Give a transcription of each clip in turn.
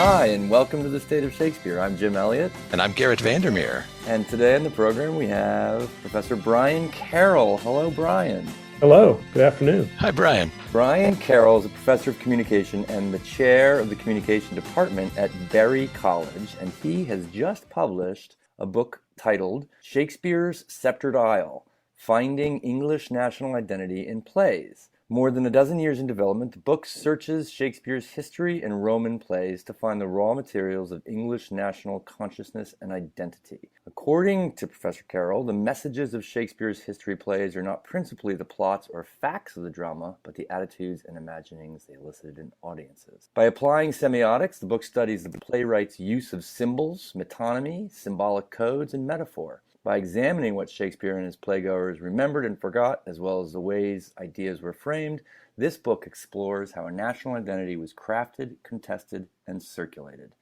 Hi, and welcome to the State of Shakespeare. I'm Jim Elliott. And I'm Garrett Vandermeer. And today on the program we have Professor Brian Carroll. Hello, Brian. Hello, good afternoon. Hi, Brian. Brian Carroll is a professor of communication and the chair of the communication department at Berry College, and he has just published a book titled Shakespeare's Sceptered Isle, Finding English National Identity in Plays. More than a dozen years in development, the book searches Shakespeare's history and Roman plays to find the raw materials of English national consciousness and identity. According to Professor Carroll, the messages of Shakespeare's history plays are not principally the plots or facts of the drama, but the attitudes and imaginings they elicited in audiences. By applying semiotics, the book studies the playwright's use of symbols, metonymy, symbolic codes, and metaphor. By examining what Shakespeare and his playgoers remembered and forgot, as well as the ways ideas were framed, this book explores how a national identity was crafted, contested, and circulated.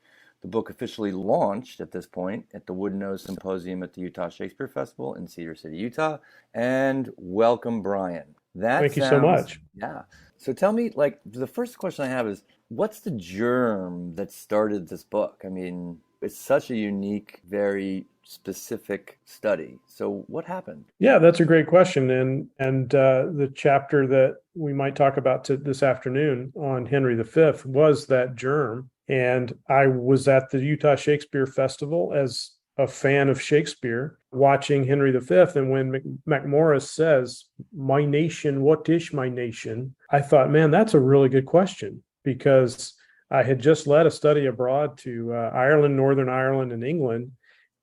The book officially launched at this point at the Wood Nose Symposium at the Utah Shakespeare Festival in Cedar City, Utah. And welcome, Brian. Thank you so much. Yeah. So tell me, the first question I have is, what's the germ that started this book? I mean, it's such a unique, very specific study. So what happened? Yeah, that's a great question. And the chapter that we might talk about this afternoon on Henry V was that germ. And I was at the Utah Shakespeare Festival as a fan of Shakespeare, watching Henry V. And when MacMorris says, "My nation, what is my nation?" I thought, man, that's a really good question, because I had just led a study abroad to Ireland, Northern Ireland, and England.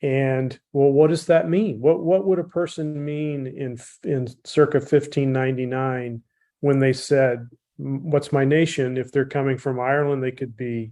And well, what does that mean? What would a person mean in circa 1599 when they said, "What's my nation?" If they're coming from Ireland, they could be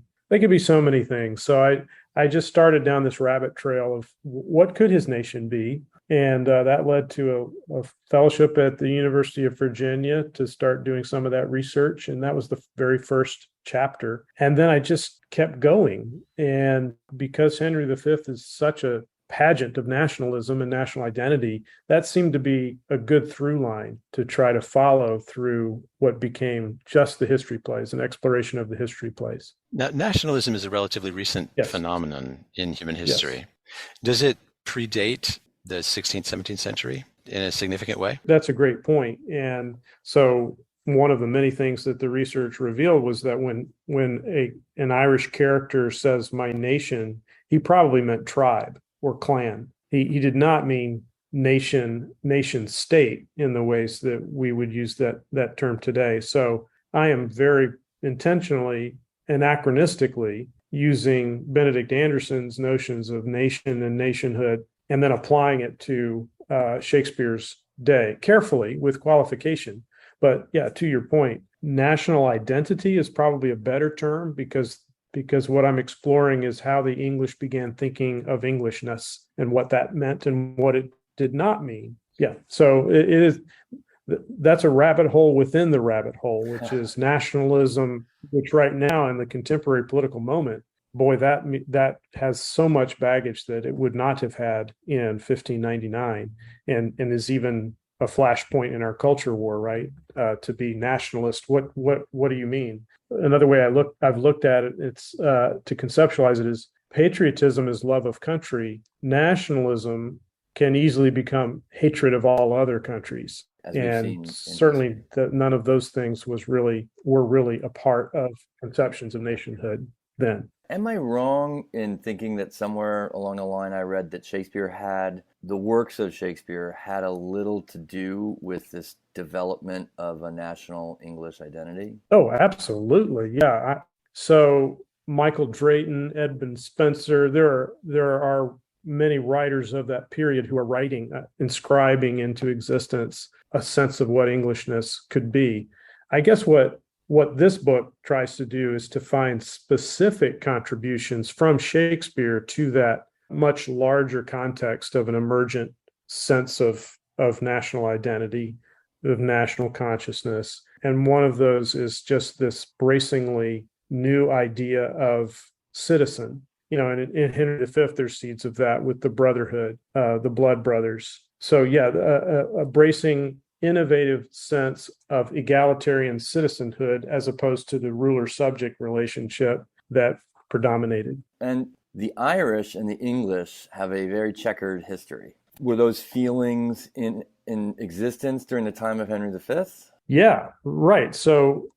so many things. So I just started down this rabbit trail of what could his nation be, and that led to a fellowship at the University of Virginia to start doing some of that research, and that was the very first chapter. And then I just kept going, and because Henry V is such a pageant of nationalism and national identity, that seemed to be a good through line to try to follow through what became just the history plays, an exploration of the history plays. Now, nationalism is a relatively recent phenomenon in human history. Yes. Does it predate the 16th, 17th century in a significant way? That's a great point. And so one of the many things that the research revealed was that when an Irish character says "my nation," he probably meant tribe or clan. He did not mean nation state in the ways that we would use that term today. So I am very intentionally, anachronistically, using Benedict Anderson's notions of nation and nationhood and then applying it to Shakespeare's day, carefully with qualification. But yeah, to your point, national identity is probably a better term, because what I'm exploring is how the English began thinking of Englishness and what that meant and what it did not mean. Yeah, so that's a rabbit hole within the rabbit hole, which is nationalism, which right now in the contemporary political moment, boy, that has so much baggage that it would not have had in 1599, and is even a flashpoint in our culture war, right? To be nationalist, what do you mean? Another way I've looked at it, it's to conceptualize it, is patriotism is love of country. Nationalism can easily become hatred of all other countries. And certainly none of those things were really a part of conceptions of nationhood then. Am I wrong in thinking that somewhere along the line I read that the works of Shakespeare had a little to do with this development of a national English identity? Oh, absolutely. Yeah. So Michael Drayton, Edmund Spenser, there are many writers of that period who are writing, inscribing into existence a sense of what Englishness could be. I guess what this book tries to do is to find specific contributions from Shakespeare to that much larger context of an emergent sense of national identity, of national consciousness. And one of those is just this bracingly new idea of citizen. You know, and in Henry V, there's seeds of that with the brotherhood, the blood brothers. So yeah, a bracing, innovative sense of egalitarian citizenhood as opposed to the ruler-subject relationship that predominated. And the Irish and the English have a very checkered history. Were those feelings in existence during the time of Henry V? Yeah, right. So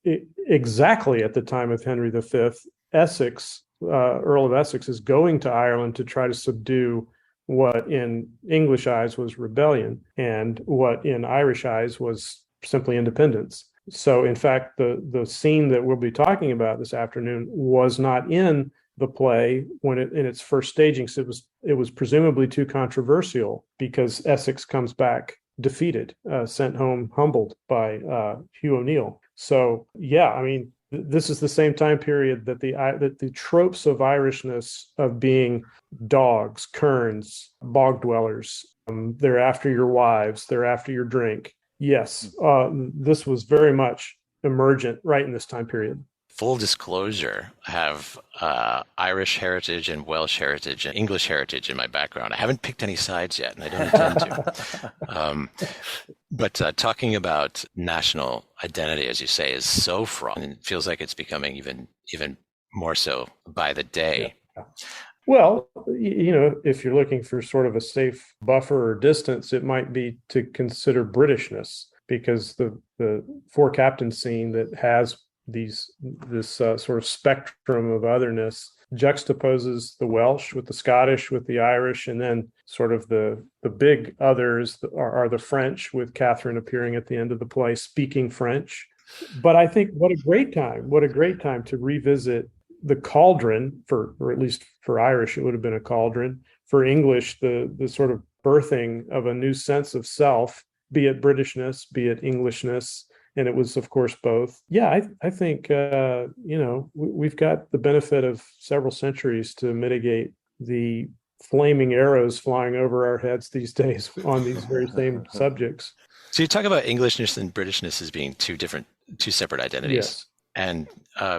exactly at the time of Henry V, Essex, Earl of Essex, is going to Ireland to try to subdue what in English eyes was rebellion and what in Irish eyes was simply independence. So in fact, the scene that we'll be talking about this afternoon was not in the play when in its first staging. So it was presumably too controversial because Essex comes back defeated, sent home humbled by Hugh O'Neill. So yeah, I mean, this is the same time period that the tropes of Irishness, of being dogs, kerns, bog dwellers, they're after your wives, they're after your drink. Yes, this was very much emergent right in this time period. Full disclosure, I have Irish heritage and Welsh heritage and English heritage in my background. I haven't picked any sides yet, and I don't intend to. But talking about national identity, as you say, is so fraught, and it feels like it's becoming even more so by the day. Yeah. Well, if you're looking for sort of a safe buffer or distance, it might be to consider Britishness, because the four captain scene that has this sort of spectrum of otherness juxtaposes the Welsh with the Scottish, with the Irish, and then sort of the big others are the French, with Catherine appearing at the end of the play speaking French. But I think what a great time to revisit the cauldron, or at least for Irish it would have been a cauldron. For English, the sort of birthing of a new sense of self, be it Britishness, be it Englishness. And it was, of course, both. Yeah, I think, we've got the benefit of several centuries to mitigate the flaming arrows flying over our heads these days on these very same subjects. So you talk about Englishness and Britishness as being two separate identities. Yes. And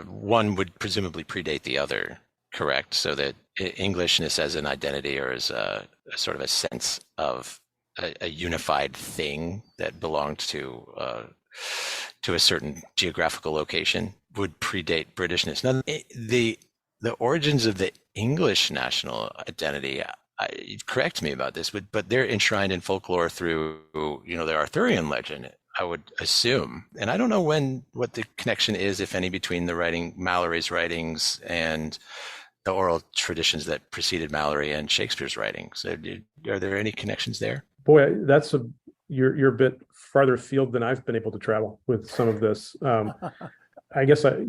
one would presumably predate the other, correct? So that Englishness as an identity, or as a sort of a sense of a unified thing that belonged to a certain geographical location, would predate Britishness. Now, the origins of the English national identity, correct me about this, but they're enshrined in folklore through, the Arthurian legend, I would assume. And I don't know what the connection is, if any, between Malory's writings and the oral traditions that preceded Malory and Shakespeare's writings. Are there any connections there? Boy, you're a bit farther afield than I've been able to travel with some of this. I guess so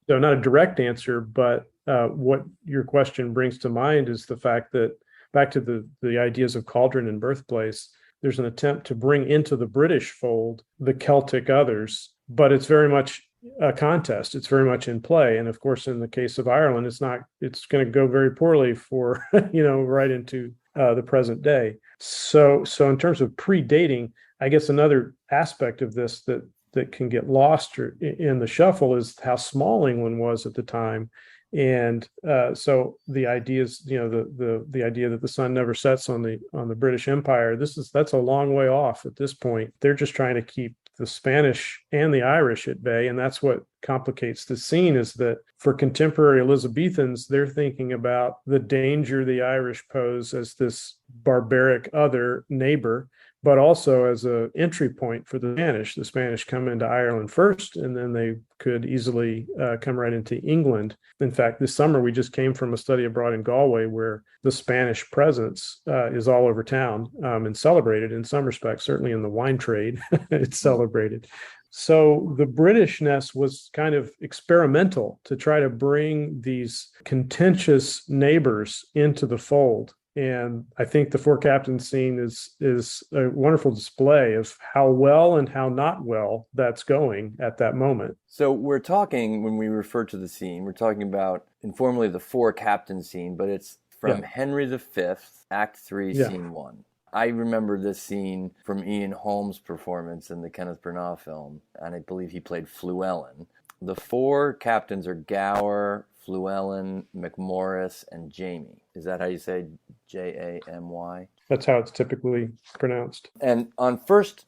not a direct answer, but what your question brings to mind is the fact that, back to the ideas of cauldron and birthplace, there's an attempt to bring into the British fold the Celtic others, but it's very much a contest. It's very much in play. And of course, in the case of Ireland, it's going to go very poorly for, right into the present day. So in terms of predating, I guess another aspect of this that can get lost in the shuffle is how small England was at the time. And so the ideas, the idea that the sun never sets on the British Empire, that's a long way off at this point. They're just trying to keep the Spanish and the Irish at bay. And that's what complicates the scene, is that for contemporary Elizabethans, they're thinking about the danger the Irish pose as this barbaric other neighbor, but also as an entry point for the Spanish. The Spanish come into Ireland first, and then they could easily come right into England. In fact, this summer we just came from a study abroad in Galway, where the Spanish presence is all over town and celebrated in some respects. Certainly in the wine trade, it's celebrated. So the Britishness was kind of experimental to try to bring these contentious neighbors into the fold. And I think the four captains scene is a wonderful display of how well and how not well that's going at that moment. So we're talking, when we refer to the scene, we're talking about informally the four captains scene, but it's from Henry V, Act 3, Scene 1. I remember this scene from Ian Holmes' performance in the Kenneth Branagh film, and I believe he played Fluellen. The four captains are Gower, Fluellen, McMorris, and Jamie. Is that how you say Jamy? That's how it's typically pronounced. And on first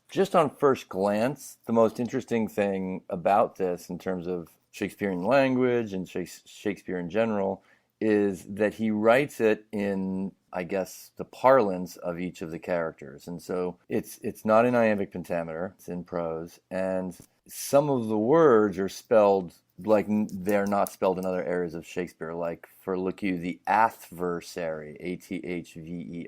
glance, the most interesting thing about this, in terms of Shakespearean language and Shakespeare in general is that he writes it in, I guess, the parlance of each of the characters. And so it's not in iambic pentameter, it's in prose. And some of the words are spelled like they're not spelled in other areas of Shakespeare, like for look you, the adversary, Athversary,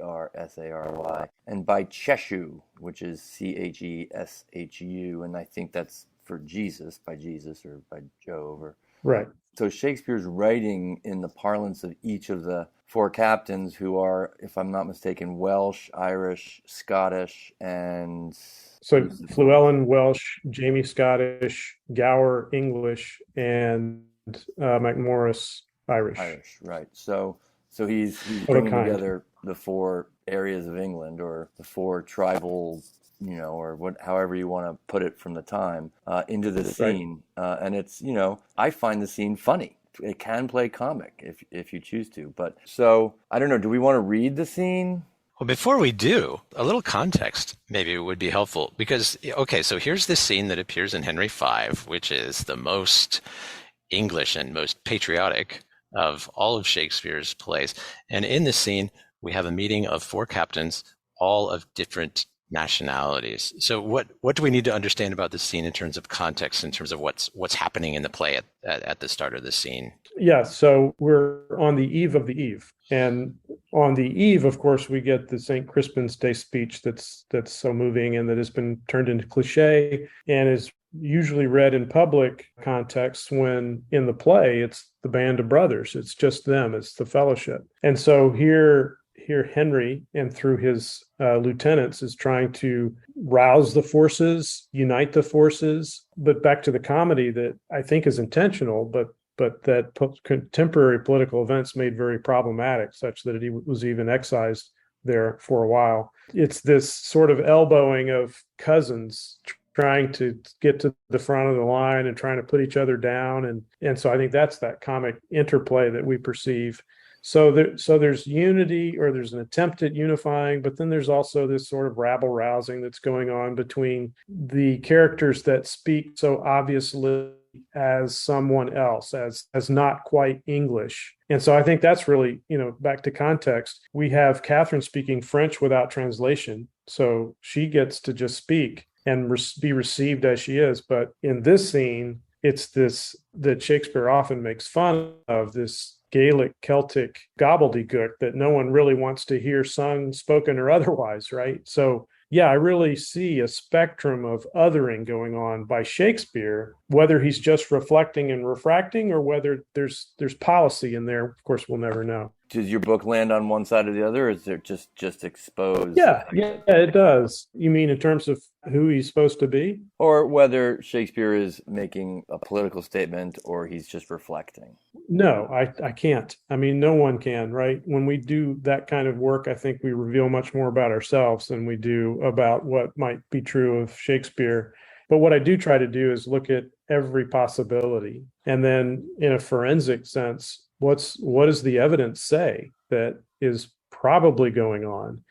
and by Cheshu, which is Cheshu, and I think that's for Jesus, by Jesus or by Jove. Or Right. so Shakespeare's writing in the parlance of each of the four captains, who are, if I'm not mistaken, Welsh, Irish, Scottish, and so Llewellyn Welsh, Jamie Scottish, Gower English, and Macmorris Irish. Irish, right. So he's bringing together the four areas of England, or the four tribal, or however you want to put it from the time, into the scene. Right. And it's, I find the scene funny. It can play comic if you choose to. But so, I don't know, do we want to read the scene? Well, before we do, a little context maybe would be helpful, because, okay, so here's this scene that appears in Henry V, which is the most English and most patriotic of all of Shakespeare's plays. And in this scene, we have a meeting of four captains, all of different nationalities. So what do we need to understand about this scene in terms of context, in terms of what's happening in the play at the start of the scene? Yeah, so we're on the eve of the eve. And on the eve, of course, we get the St. Crispin's Day speech that's so moving and that has been turned into cliche and is usually read in public context, when in the play, it's the band of brothers. It's just them. It's the fellowship. And so here Henry, and through his lieutenants, is trying to rouse the forces, unite the forces. But back to the comedy that I think is intentional, but that contemporary political events made very problematic, such that he was even excised there for a while. It's this sort of elbowing of cousins trying to get to the front of the line and trying to put each other down. And so I think that's that comic interplay that we perceive. So there's unity, or there's an attempt at unifying, but then there's also this sort of rabble rousing that's going on between the characters that speak so obviously as someone else, as not quite English. And so I think that's really, back to context, we have Catherine speaking French without translation. So she gets to just speak and be received as she is. But in this scene, it's this that Shakespeare often makes fun of, this Gaelic Celtic gobbledygook that no one really wants to hear sung, spoken, or otherwise, right? So yeah, I really see a spectrum of othering going on by Shakespeare, whether he's just reflecting and refracting, or whether there's policy in there. Of course, we'll never know. Does your book land on one side or the other, or is it just exposed? Yeah, it does. You mean in terms of who he's supposed to be? Or whether Shakespeare is making a political statement, or he's just reflecting? No, I can't. I mean, no one can, right? When we do that kind of work, I think we reveal much more about ourselves than we do about what might be true of Shakespeare. But what I do try to do is look at every possibility. And then in a forensic sense, what does the evidence say that is probably going on?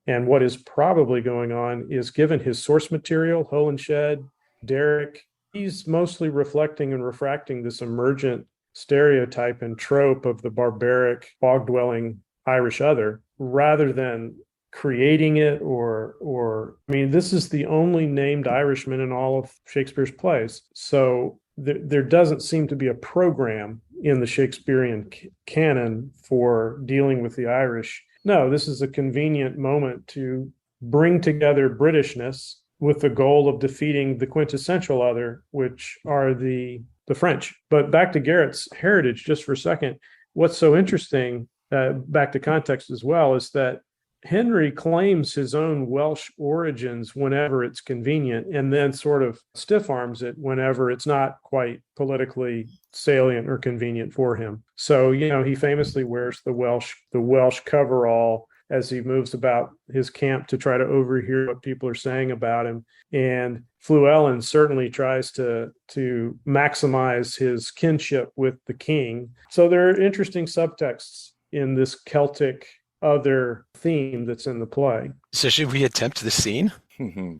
And what is probably going on is, given his source material, Holinshed, Derrick, he's mostly reflecting and refracting this emergent stereotype and trope of the barbaric, bog-dwelling Irish other, rather than creating it or I mean, this is the only named Irishman in all of Shakespeare's plays. So there doesn't seem to be a program in the Shakespearean canon for dealing with the Irish. No, this is a convenient moment to bring together Britishness with the goal of defeating the quintessential other, which are the French. But back to Garrett's heritage just for a second. What's so interesting, back to context as well, is that Henry claims his own Welsh origins whenever it's convenient, and then sort of stiff arms it whenever it's not quite politically salient or convenient for him. So, he famously wears the Welsh coverall as he moves about his camp to try to overhear what people are saying about him. And Llewellyn certainly tries to maximize his kinship with the king. So there are interesting subtexts in this Celtic other theme that's in the play. So should we attempt the scene?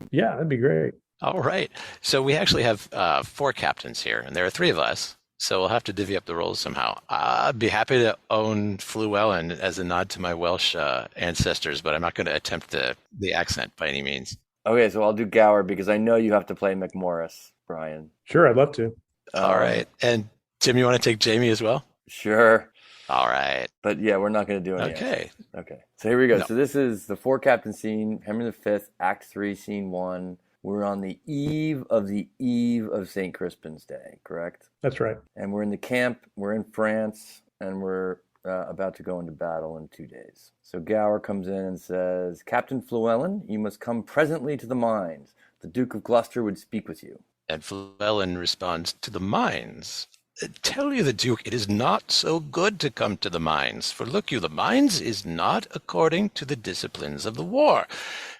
Yeah, that'd be great. All right. So we actually have four captains here, and there are three of us. So we'll have to divvy up the roles somehow. I'd be happy to own Llewellyn as a nod to my Welsh ancestors, but I'm not going to attempt the accent by any means. Okay, so I'll do Gower because I know you have to play McMorris, Brian. Sure, I'd love to. All right. And Tim, you want to take Jamie as well? Sure. All right. But yeah, we're not going to do any Okay. accents. Okay. So here we go. No. So this is the four captain scene, Henry V, Act 3, Scene 1. We're on the eve of St. Crispin's Day, correct? That's right. And we're in the camp, we're in France, and we're about to go into battle in 2 days. So Gower comes in and says, Captain Llewellyn, you must come presently to the mines. The Duke of Gloucester would speak with you. And Llewellyn responds, to the mines. Tell you the Duke, it is not so good to come to the mines. For look you, the mines is not according to the disciplines of the war.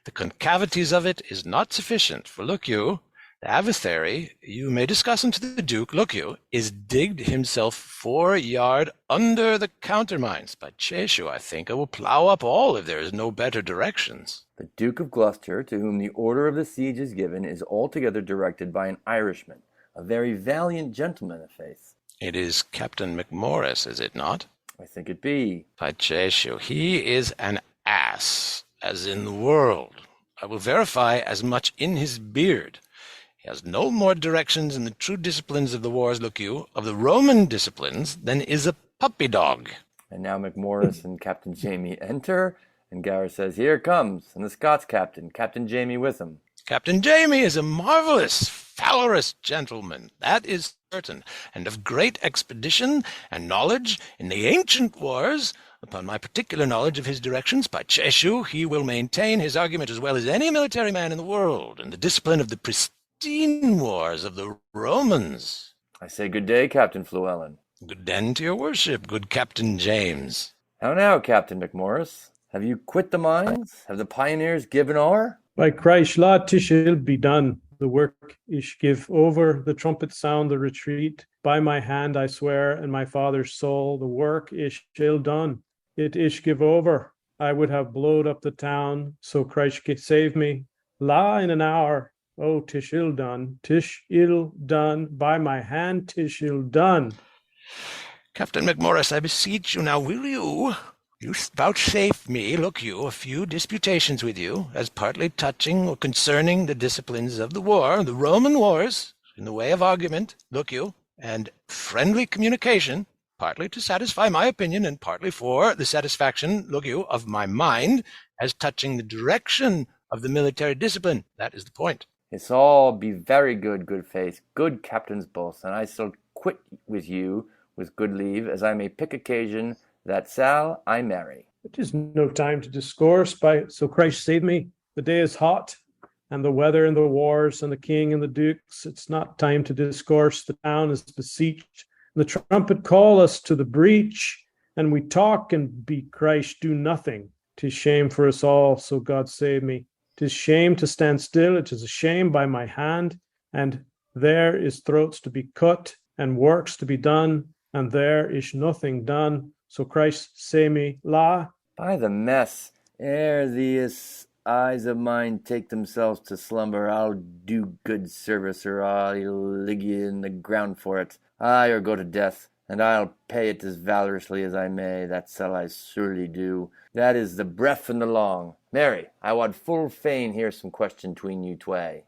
The concavities of it is not sufficient. For look you, the adversary, you may discuss unto the Duke, look you, is digged himself 4 yard under the countermines. By Cheshu, I think I will plow up all if there is no better directions. The Duke of Gloucester, to whom the order of the siege is given, is altogether directed by an Irishman, a very valiant gentleman of faith. It is Captain McMorris, is it not? I think it be. By Cheshu, he is an ass, as in the world. I will verify as much in his beard. He has no more directions in the true disciplines of the wars, look you, of the Roman disciplines, than is a puppy dog. And now McMorris and Captain Jamie enter, and Gower says, here it comes, and the Scots captain, Captain Jamie with him. Captain Jamie is a marvelous, valorous gentleman, that is certain, and of great expedition and knowledge in the ancient wars. Upon my particular knowledge of his directions, by Cheshu, he will maintain his argument as well as any military man in the world, in the discipline of the pristine wars of the Romans. I say good day, Captain Llewellyn. Good den to your worship, good Captain James. How now, Captain McMorris? Have you quit the mines? Have the pioneers given o'er? By Christ, la tishil be done. The work ish give over, the trumpet sound the retreat. By my hand I swear, and my father's soul, the work ish ill done. It ish give over. I would have blowed up the town, so Christ save me. La in an hour. Oh, tish ill done, tish ill done. By my hand, tish ill done. Captain McMorris, I beseech you now, will you vouchsafe me, look you, a few disputations with you, as partly touching or concerning the disciplines of the war, the Roman wars, in the way of argument, look you, and friendly communication, partly to satisfy my opinion and partly for the satisfaction, look you, of my mind, as touching the direction of the military discipline. That is the point. It's all be very good, good faith, good captains both, and I shall quit with you with good leave, as I may pick occasion that Sal I marry. It is no time to discourse, by so Christ save me. The day is hot, and the weather and the wars, and the king and the dukes. It's not time to discourse. The town is besieged. The trumpet call us to the breach, and we talk and be Christ do nothing. 'Tis shame for us all, so God save me. 'Tis shame to stand still. It is a shame by my hand, and there is throats to be cut, and works to be done, and there is nothing done. So Christ save me, la. By the mess, ere these eyes of mine take themselves to slumber, I'll do good service, or I'll lig you in the ground for it. Aye, or go to death, and I'll pay it as valorously as I may. That shall I surely do. That is the breath and the long. Mary, I wad full fain hear some question tween you tway.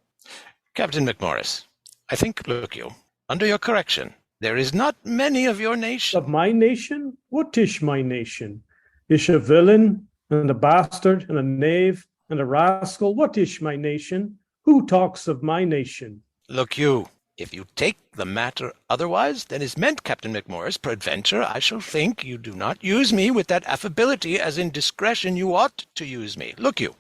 Captain McMorris, I think, look you, under your correction, there is not many of your nation. Of my nation? What is my nation? Is a villain, and a bastard, and a knave, and a rascal? What is my nation? Who talks of my nation? Look you, if you take the matter otherwise than is meant, Captain McMorris, peradventure I shall think you do not use me with that affability as in discretion you ought to use me. Look you,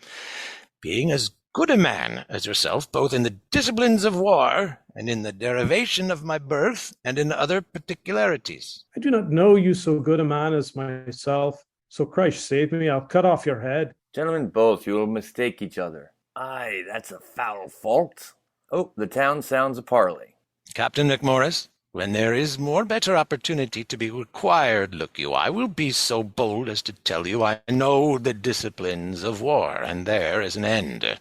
being as good a man as yourself, both in the disciplines of war and in the derivation of my birth and in other particularities. I do not know you so good a man as myself. So Christ save me, I'll cut off your head. Gentlemen both, you will mistake each other. Aye, that's a foul fault. Oh, the town sounds a parley. Captain McMorris, when there is more better opportunity to be required, look you, I will be so bold as to tell you I know the disciplines of war, and there is an end.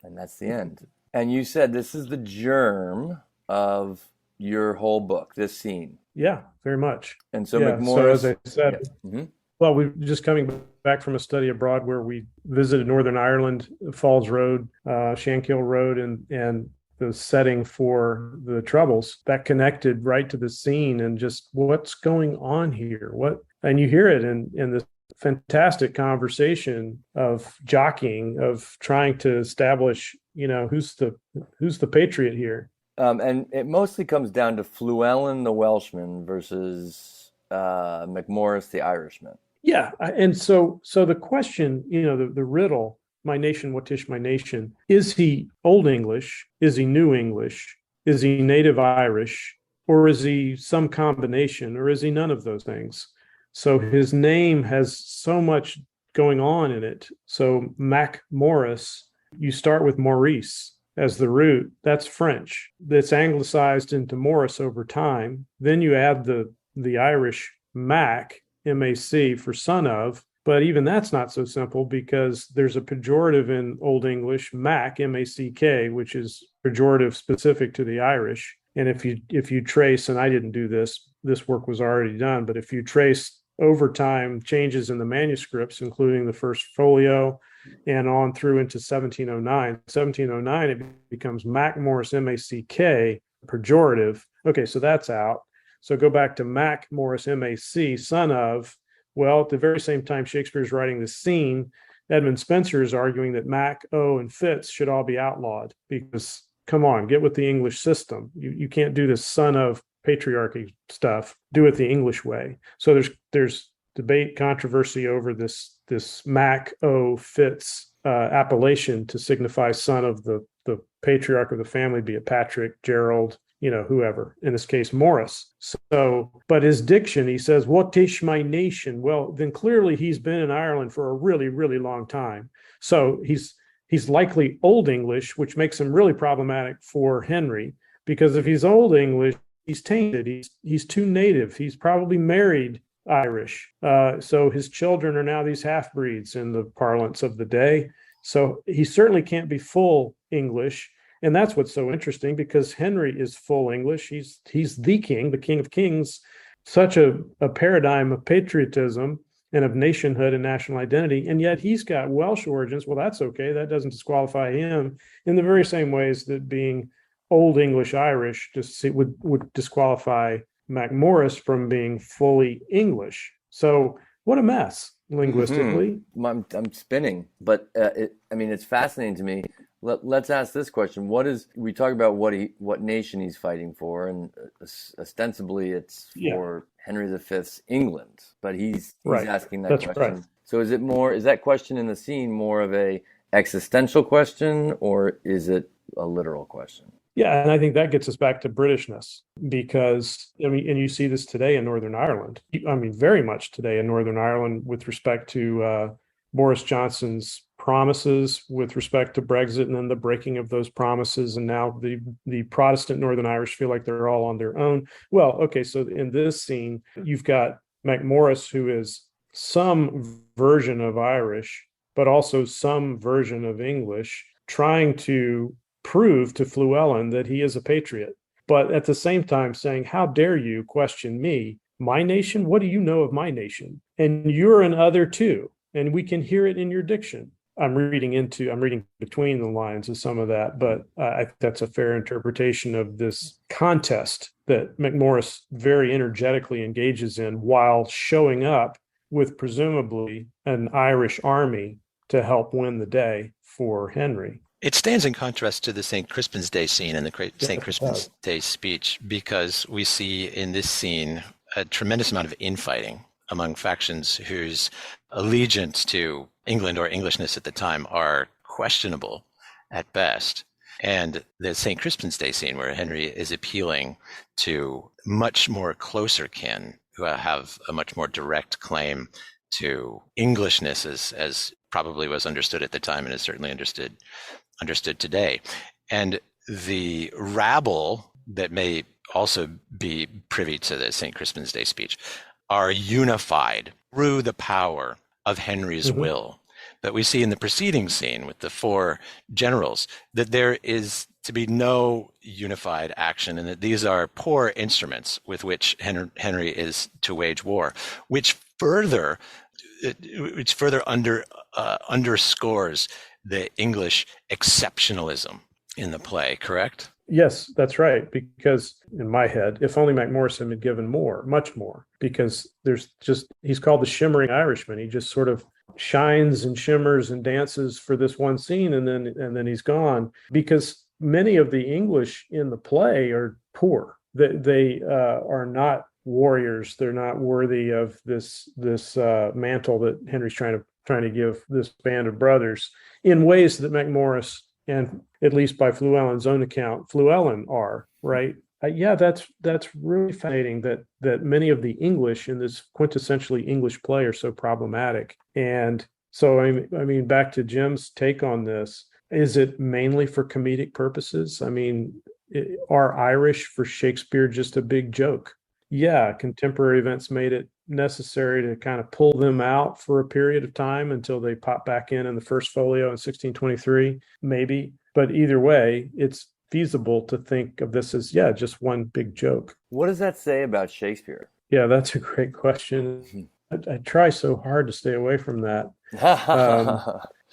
And that's the end. And you said this is the germ of your whole book, this scene. Yeah, very much. And so Yeah. So as McMorris, I said, yeah. Mm-hmm. well, we're just coming back from a study abroad where we visited Northern Ireland, Falls Road, Shankill Road, and the setting for the Troubles that connected right to the scene and just what's going on here. And you hear it in this fantastic conversation of jockeying, of trying to establish, who's the patriot here. And it mostly comes down to Fluellen the Welshman versus McMorris the Irishman. Yeah, and so the question, the riddle, my nation, what is my nation? Is he Old English? Is he New English? Is he Native Irish? Or is he some combination? Or is he none of those things? So his name has so much going on in it. So Mac Morris, you start with Maurice as the root. That's French. That's anglicized into Morris over time. Then you add the Irish Mac, MAC, for son of. But even that's not so simple because there's a pejorative in Old English, Mac, MACK, which is pejorative specific to the Irish. And if you trace, and I didn't do this work was already done, but if you trace over time changes in the manuscripts, including the first folio and on through into 1709, it becomes Mac Morris, MACK, pejorative. Okay, so that's out. So go back to Mac Morris, MAC, son of. Well, at the very same time Shakespeare's writing this scene, Edmund Spenser is arguing that Mac, O, and Fitz should all be outlawed because, come on, get with the English system. You can't do this son of patriarchy stuff. Do it the English way. So there's debate, controversy over this Mac, O, Fitz appellation to signify son of the patriarch of the family, be it Patrick, Gerald, whoever, in this case, Morris. So, but his diction, he says, what is my nation? Well, then clearly he's been in Ireland for a really, really long time. So he's likely Old English, which makes him really problematic for Henry, because if he's Old English, he's tainted. He's too native. He's probably married Irish. So his children are now these half-breeds in the parlance of the day. So he certainly can't be full English. And that's what's so interesting, because Henry is full English. He's the king of kings, such a paradigm of patriotism and of nationhood and national identity. And yet he's got Welsh origins. Well, that's okay. That doesn't disqualify him in the very same ways that being Old English Irish would disqualify MacMorris from being fully English. So what a mess linguistically. Mm-hmm. I'm spinning, but it's fascinating to me. Let's ask this question: we talk about what nation he's fighting for, and ostensibly it's for Henry V's England, but he's asking that question. Right. So is that question in the scene more of a existential question, or is it a literal question? Yeah, and I think that gets us back to Britishness, because and you see this today in Northern Ireland. Very much today in Northern Ireland with respect to Boris Johnson's promises with respect to Brexit, and then the breaking of those promises, and now the Protestant Northern Irish feel like they're all on their own. Well, okay, so in this scene, you've got MacMorris, who is some version of Irish, but also some version of English, trying to prove to Fluellen that he is a patriot, but at the same time saying, how dare you question me, my nation? What do you know of my nation? And you're an other too, and we can hear it in your diction. I'm reading between the lines of some of that, but I think that's a fair interpretation of this contest that MacMorris very energetically engages in, while showing up with presumably an Irish army to help win the day for Henry. It stands in contrast to the St. Crispin's Day scene and the St. Crispin's Day speech, because we see in this scene a tremendous amount of infighting among factions whose allegiance to England or Englishness at the time are questionable at best. And the St. Crispin's Day scene, where Henry is appealing to much more closer kin who have a much more direct claim to Englishness as probably was understood at the time and is certainly understood today. And the rabble that may also be privy to the St. Crispin's Day speech are unified through the power of Henry's will. But we see in the preceding scene with the four generals that there is to be no unified action, and that these are poor instruments with which Henry is to wage war, which further underscores the English exceptionalism in the play, correct? Yes, that's right. Because in my head, if only Macmorrison had given more, much more, because he's called the shimmering Irishman. He just sort of shines and shimmers and dances for this one scene, and then he's gone. Because many of the English in the play are poor. They are not warriors. They're not worthy of this mantle that Henry's trying to give this band of brothers in ways that Macmorris, and at least by Fluellen's own account, Fluellen are, right? Yeah, that's really fascinating that many of the English in this quintessentially English play are so problematic. And so, I mean, back to Jim's take on this, is it mainly for comedic purposes? I mean, are Irish for Shakespeare just a big joke? Yeah, contemporary events made it necessary to kind of pull them out for a period of time until they pop back in the first folio in 1623, maybe. But either way, it's feasible to think of this as, yeah, just one big joke. What does that say about Shakespeare? Yeah, that's a great question. I try so hard to stay away from that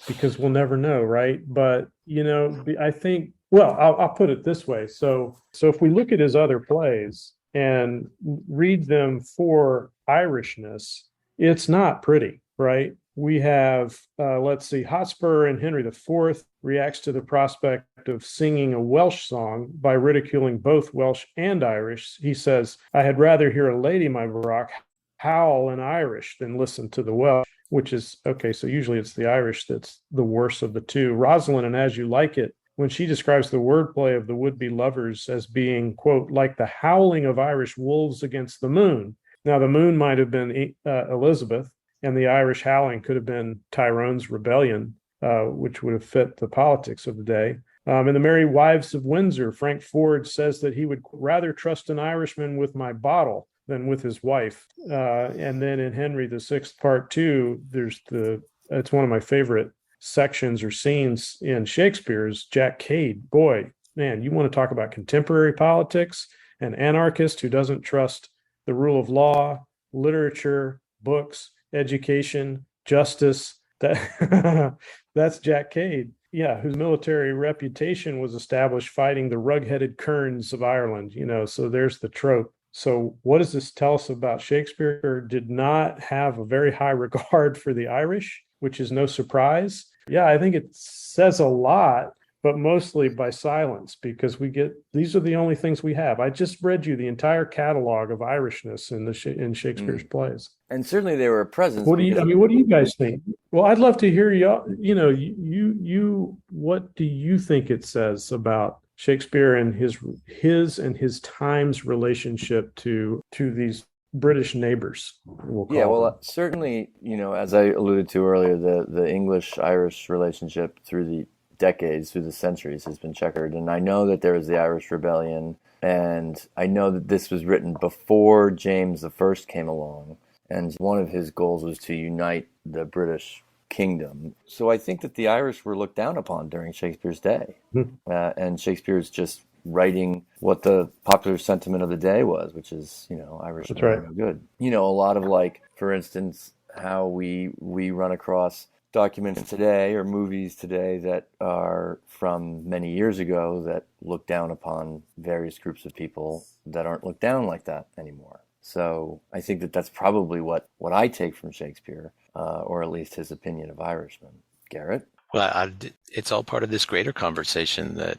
because we'll never know, right? But, I think, well, I'll put it this way. So if we look at his other plays and read them for Irishness, it's not pretty, right? We have, let's see, Hotspur in Henry IV reacts to the prospect of singing a Welsh song by ridiculing both Welsh and Irish. He says, I had rather hear a lady, my Baroque, howl in Irish than listen to the Welsh, which is, okay, so usually it's the Irish that's the worst of the two. Rosalind and As You Like It, when she describes the wordplay of the would-be lovers as being, quote, like the howling of Irish wolves against the moon. Now, the moon might have been Elizabeth, and the Irish howling could have been Tyrone's rebellion, which would have fit the politics of the day. In The Merry Wives of Windsor, Frank Ford says that he would rather trust an Irishman with my bottle than with his wife. And then in Henry VI, Part 2, it's one of my favorite sections or scenes in Shakespeare's Jack Cade. Boy, man, you want to talk about contemporary politics? An anarchist who doesn't trust the rule of law, literature, books, education, justice. That's Jack Cade. Yeah, whose military reputation was established fighting the rug-headed kerns of Ireland. So there's the trope. So what does this tell us about Shakespeare? Did not have a very high regard for the Irish, which is no surprise. Yeah, I think it says a lot, but mostly by silence, because these are the only things we have. I just read you the entire catalog of Irishness in Shakespeare's plays. And certainly they were a presence. What do you guys think? Well, I'd love to hear what do you think it says about Shakespeare and his time's relationship to these British neighbors? Certainly, as I alluded to earlier, the English-Irish relationship through the decades, through the centuries, has been checkered. And I know that there was the Irish Rebellion, and I know that this was written before James I came along, and one of his goals was to unite the British kingdom. So I think that the Irish were looked down upon during Shakespeare's day. And Shakespeare's just writing what the popular sentiment of the day was, which is, Irish are no good. A lot of, for instance, how we run across documents today or movies today that are from many years ago that look down upon various groups of people that aren't looked down like that anymore. So I think that that's probably what I take from Shakespeare, or at least his opinion of Irishmen. Garrett? Well, it's all part of this greater conversation that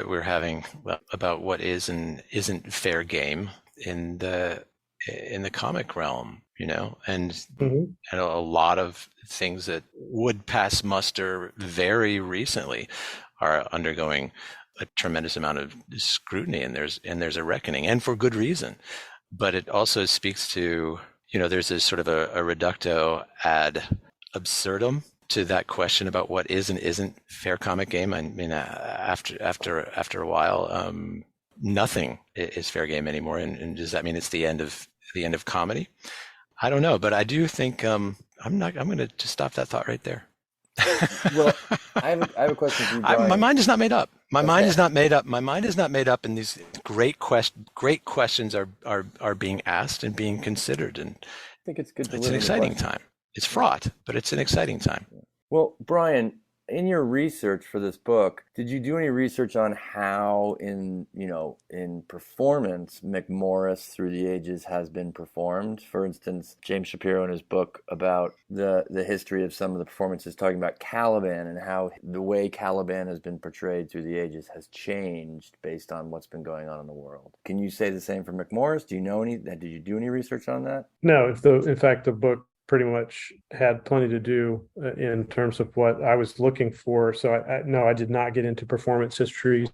we're having about what is and isn't fair game in the comic realm, and a lot of things that would pass muster very recently are undergoing a tremendous amount of scrutiny, and there's a reckoning, and for good reason. But it also speaks to, there's this sort of a reducto ad absurdum to that question about what is and isn't fair comic game. I mean, after a while, nothing is fair game anymore. And does that mean it's the end of comedy? I don't know, but I do think I'm going to just stop that thought right there. Well, I have a question for you, Brian. My mind is not made up. My Okay. mind is not made up. My mind is not made up, and these great questions are being asked and being considered, and I think it's good to it's an live in the exciting question. time. It's fraught, but it's an exciting time. Well, Brian, in your research for this book, did you do any research on how in performance McMorris through the ages has been performed? For instance, James Shapiro in his book about the history of some of the performances, talking about Caliban and how the way Caliban has been portrayed through the ages has changed based on what's been going on in the world. Can you say the same for McMorris? Do you know did you do any research on that? No, in fact, the book pretty much had plenty to do in terms of what I was looking for. So no, I did not get into performance histories.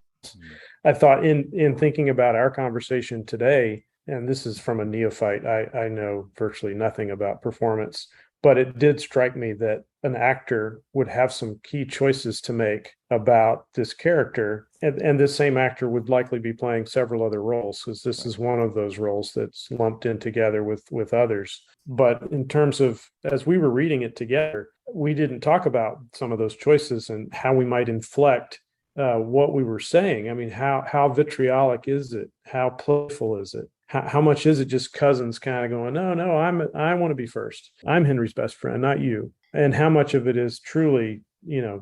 I thought in thinking about our conversation today, and this is from a neophyte, I know virtually nothing about performance, but it did strike me that an actor would have some key choices to make about this character. And this same actor would likely be playing several other roles, because this is one of those roles that's lumped in together with others. But in terms of, as we were reading it together, we didn't talk about some of those choices and how we might inflect what we were saying. I mean, how vitriolic is it? How playful is it? How much is it just cousins kind of going, no, I want to be first. I'm Henry's best friend, not you. And how much of it is truly,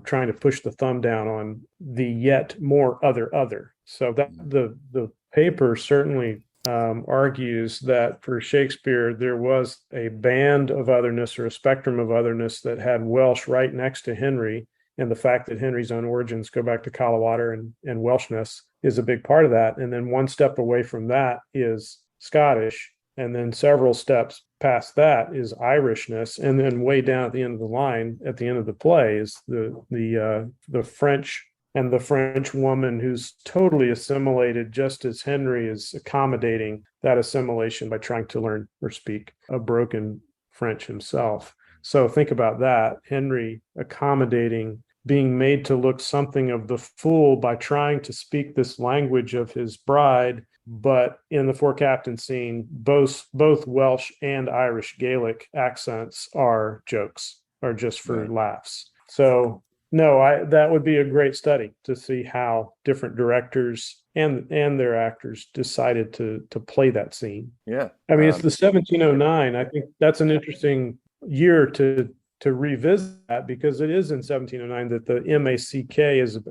trying to push the thumb down on the yet more other. So that the paper certainly argues that for Shakespeare, there was a band of otherness or a spectrum of otherness that had Welsh right next to Henry. And the fact that Henry's own origins go back to Colliwater and Welshness is a big part of that. And then one step away from that is Scottish. And then several steps past that is Irishness. And then way down at the end of the line, at the end of the play, is the French and the French woman who's totally assimilated, just as Henry is accommodating that assimilation by trying to learn or speak a broken French himself. So think about that. Henry accommodating, being made to look something of the fool by trying to speak this language of his bride. But in the Four Captains scene, both Welsh and Irish Gaelic accents are jokes, are just for laughs. So no, that would be a great study to see how different directors and their actors decided to play that scene. Yeah. I mean, it's the 1709. I think that's an interesting year to revisit that, because it is in 1709 that the MACK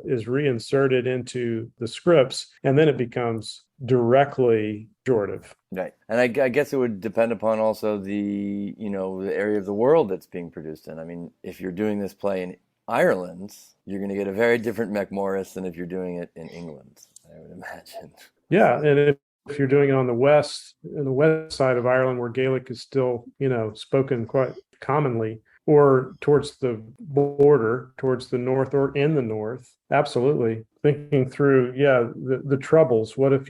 is reinserted into the scripts, and then it becomes directly pejorative. Right. And I guess it would depend upon also the area of the world that's being produced in. I mean, if you're doing this play in Ireland, you're going to get a very different McMorris than if you're doing it in England, I would imagine. Yeah, and if you're doing it on the west side of Ireland, where Gaelic is still, spoken quite commonly, or towards the border, towards the north or in the north, absolutely. Thinking through, the troubles. What if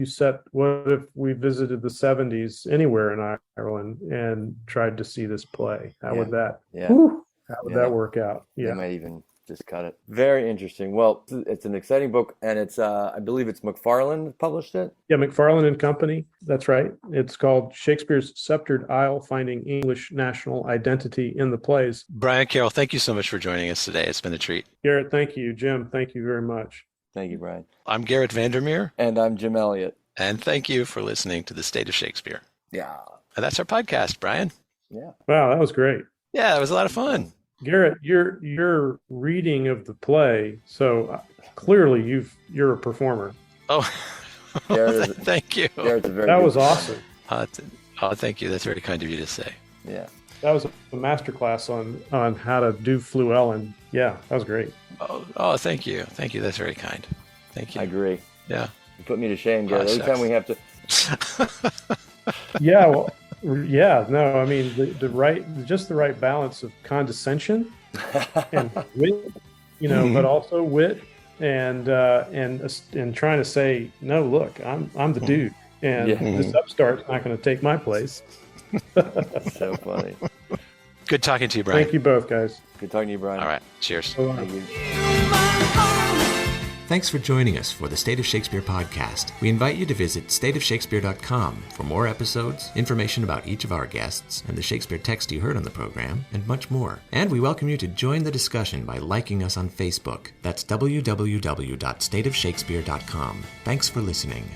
we visited the 70s anywhere in Ireland and tried to see this play? How would that work out? Yeah. They might even just cut it. Very interesting. Well, it's an exciting book, and it's I believe it's McFarlane published it. Yeah, McFarlane and Company. That's right. It's called Shakespeare's Sceptered Isle: Finding English National Identity in the Plays. Brian, Carroll, thank you so much for joining us today. It's been a treat. Garrett, thank you. Jim, thank you very much. Thank you, Brian. I'm Garrett Vandermeer. And I'm Jim Elliott. And thank you for listening to The State of Shakespeare. Yeah. And that's our podcast, Brian. Yeah. Wow, that was great. Yeah, it was a lot of fun. Garrett, your reading of the play, so clearly you're a performer. Oh, thank you. That was awesome. Thank you. That's very kind of you to say. Yeah. That was a masterclass on how to do Fluellen. Yeah, that was great. Oh, thank you. Thank you. That's very kind. Thank you. I agree. Yeah. You put me to shame, Garrett. Every time we have to. Yeah, well, yeah, no, I mean the right balance of condescension and wit, but also wit and trying to say, no, look, I'm the dude, and this upstart's not going to take my place. So funny. Good talking to you, Brian. Thank you both, guys. Good talking to you, Brian. All right. Cheers. Bye-bye. Thank you. Thanks for joining us for the State of Shakespeare podcast. We invite you to visit stateofshakespeare.com for more episodes, information about each of our guests, and the Shakespeare text you heard on the program, and much more. And we welcome you to join the discussion by liking us on Facebook. That's www.stateofshakespeare.com. Thanks for listening.